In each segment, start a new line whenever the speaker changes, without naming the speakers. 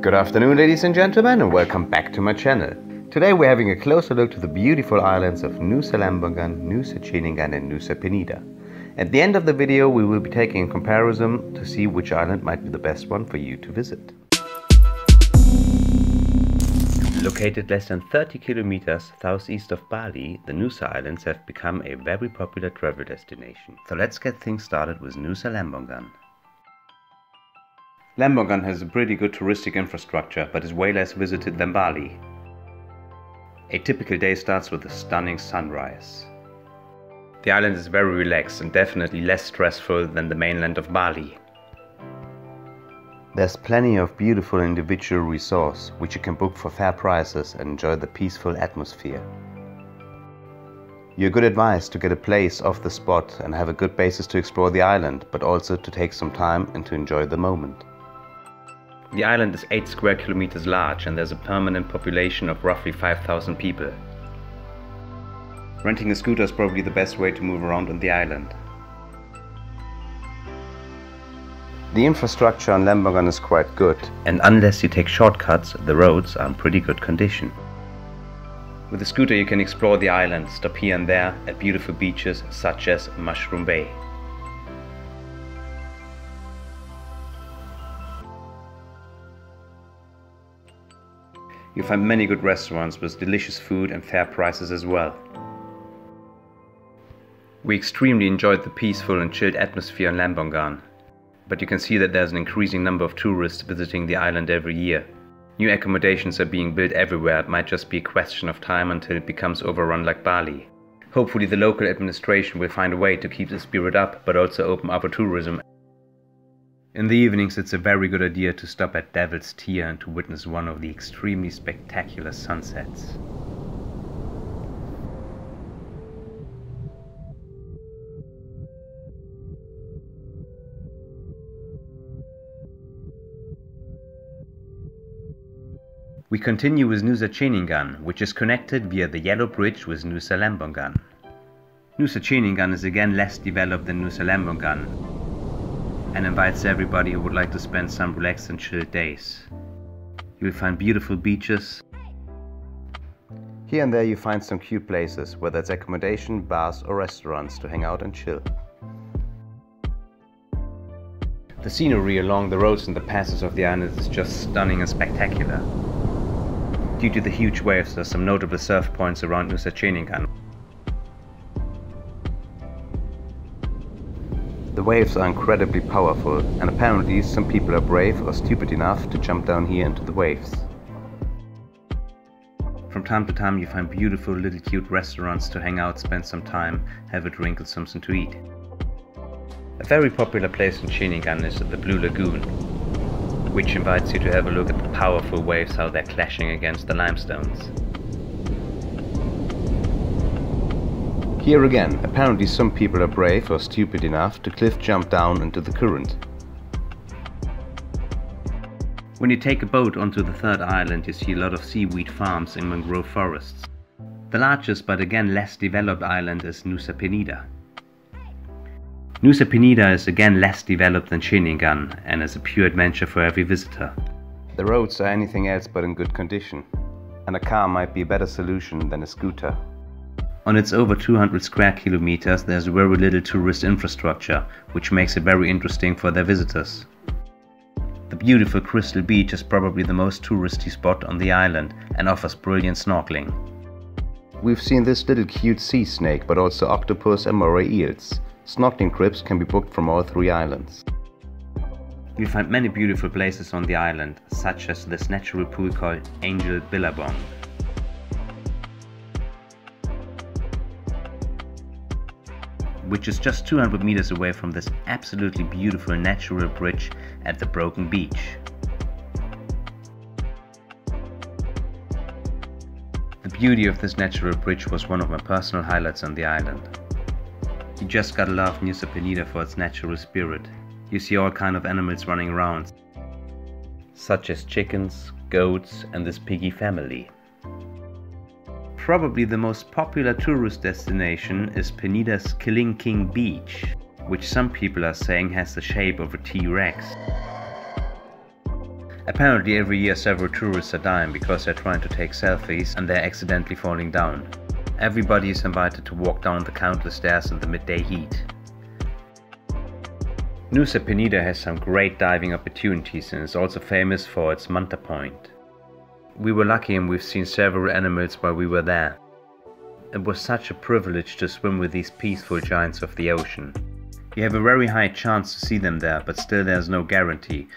Good afternoon, ladies and gentlemen, and welcome back to my channel. Today we're having a closer look to the beautiful islands of Nusa Lembongan, Nusa Ceningan and Nusa Penida. At the end of the video we will be taking a comparison to see which island might be the best one for you to visit. Located less than 30 kilometers southeast of Bali, the Nusa Islands have become a very popular travel destination. So let's get things started with Nusa Lembongan. Lembongan has a pretty good touristic infrastructure, but is way less visited than Bali. A typical day starts with a stunning sunrise. The island is very relaxed and definitely less stressful than the mainland of Bali. There's plenty of beautiful individual resorts which you can book for fair prices and enjoy the peaceful atmosphere. You're good advised to get a place off the spot and have a good basis to explore the island, but also to take some time and to enjoy the moment. The island is 8 square kilometers large and there's a permanent population of roughly 5,000 people. Renting a scooter is probably the best way to move around on the island. The infrastructure on Lembongan is quite good, and unless you take shortcuts, the roads are in pretty good condition. With a scooter you can explore the island, stop here and there at beautiful beaches such as Mushroom Bay. You'll find many good restaurants with delicious food and fair prices as well. We extremely enjoyed the peaceful and chilled atmosphere in Lembongan. But you can see that there's an increasing number of tourists visiting the island every year. New accommodations are being built everywhere. It might just be a question of time until it becomes overrun like Bali. Hopefully the local administration will find a way to keep the spirit up, but also open up for tourism. In the evenings it's a very good idea to stop at Devil's Tier and to witness one of the extremely spectacular sunsets. We continue with Nusa Ceningan, which is connected via the yellow bridge with Nusa Lembongan. Nusa Ceningan is again less developed than Nusa Lembongan and invites everybody who would like to spend some relaxed and chilled days. You will find beautiful beaches. Here and there you find some cute places, whether it's accommodation, bars or restaurants to hang out and chill. The scenery along the roads and the passes of the island is just stunning and spectacular. Due to the huge waves, there are some notable surf points around Nusa Ceningan. The waves are incredibly powerful, and apparently some people are brave or stupid enough to jump down here into the waves. From time to time you find beautiful little cute restaurants to hang out, spend some time, have a drink and something to eat. A very popular place in Ceningan is the Blue Lagoon, which invites you to have a look at the powerful waves, how they're clashing against the limestones. Here again, apparently some people are brave or stupid enough to cliff jump down into the current. When you take a boat onto the third island, you see a lot of seaweed farms and mangrove forests. The largest but again less developed island is Nusa Penida. Nusa Penida is again less developed than Ceningan and is a pure adventure for every visitor. The roads are anything else but in good condition, and a car might be a better solution than a scooter. On its over 200 square kilometers there's very little tourist infrastructure, which makes it very interesting for their visitors. The beautiful Crystal Beach is probably the most touristy spot on the island and offers brilliant snorkeling. We've seen this little cute sea snake, but also octopus and moray eels. Snorkeling trips can be booked from all 3 islands. You'll find many beautiful places on the island, such as this natural pool called Angel Billabong. Which is just 200 meters away from this absolutely beautiful natural bridge at the Broken Beach. The beauty of this natural bridge was one of my personal highlights on the island. You just gotta love Nusa Penida for its natural spirit. You see all kind of animals running around, such as chickens, goats and this piggy family. Probably the most popular tourist destination is Penida's Killing King Beach, which some people are saying has the shape of a T-Rex. Apparently every year several tourists are dying because they're trying to take selfies and they're accidentally falling down. Everybody is invited to walk down the countless stairs in the midday heat. Nusa Penida has some great diving opportunities and is also famous for its manta point. We were lucky and we've seen several animals while we were there. It was such a privilege to swim with these peaceful giants of the ocean. You have a very high chance to see them there, but still there's no guarantee.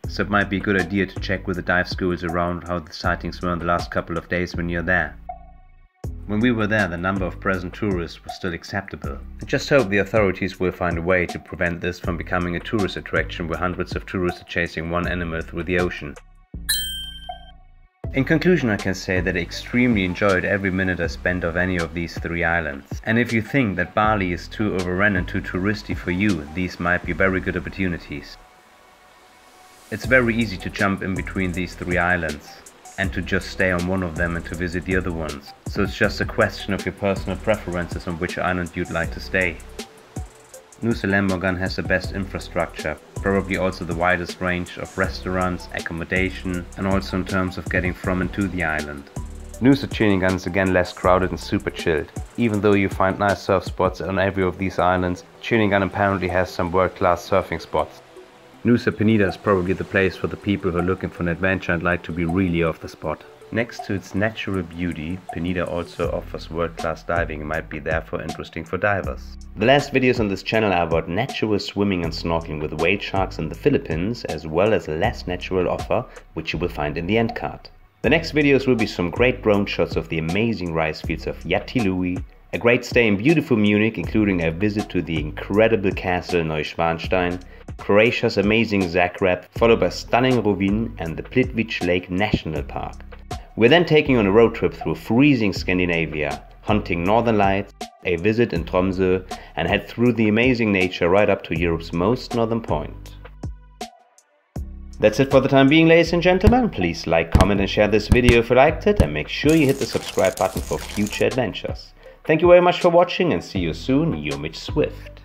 So it might be a good idea to check with the dive schools around how the sightings were in the last couple of days when you're there. When we were there, the number of present tourists was still acceptable. I just hope the authorities will find a way to prevent this from becoming a tourist attraction where hundreds of tourists are chasing one animal through the ocean. In conclusion, I can say that I extremely enjoyed every minute I spent of any of these 3 islands. And if you think that Bali is too overrun and too touristy for you, these might be very good opportunities. It's very easy to jump in between these 3 islands and to just stay on one of them and to visit the other ones. So it's just a question of your personal preferences on which island you'd like to stay. Nusa Lembongan has the best infrastructure, probably also the widest range of restaurants, accommodation, and also in terms of getting from and to the island. Nusa Ceningan is again less crowded and super chilled. Even though you find nice surf spots on every of these islands, Ceningan apparently has some world-class surfing spots. Nusa Penida is probably the place for the people who are looking for an adventure and like to be really off the spot. Next to its natural beauty, Penida also offers world-class diving and might be therefore interesting for divers. The last videos on this channel are about natural swimming and snorkeling with whale sharks in the Philippines, as well as a less natural offer, which you will find in the end card. The next videos will be some great drone shots of the amazing rice fields of Yatilui, a great stay in beautiful Munich including a visit to the incredible castle Neuschwanstein, Croatia's amazing Zagreb, followed by stunning Rovinj and the Plitvice Lake National Park. We're then taking on a road trip through freezing Scandinavia, hunting northern lights, a visit in Tromsø, and head through the amazing nature right up to Europe's most northern point. That's it for the time being, ladies and gentlemen. Please like, comment and share this video if you liked it, and make sure you hit the subscribe button for future adventures. Thank you very much for watching and see you soon, your Mitch Swift.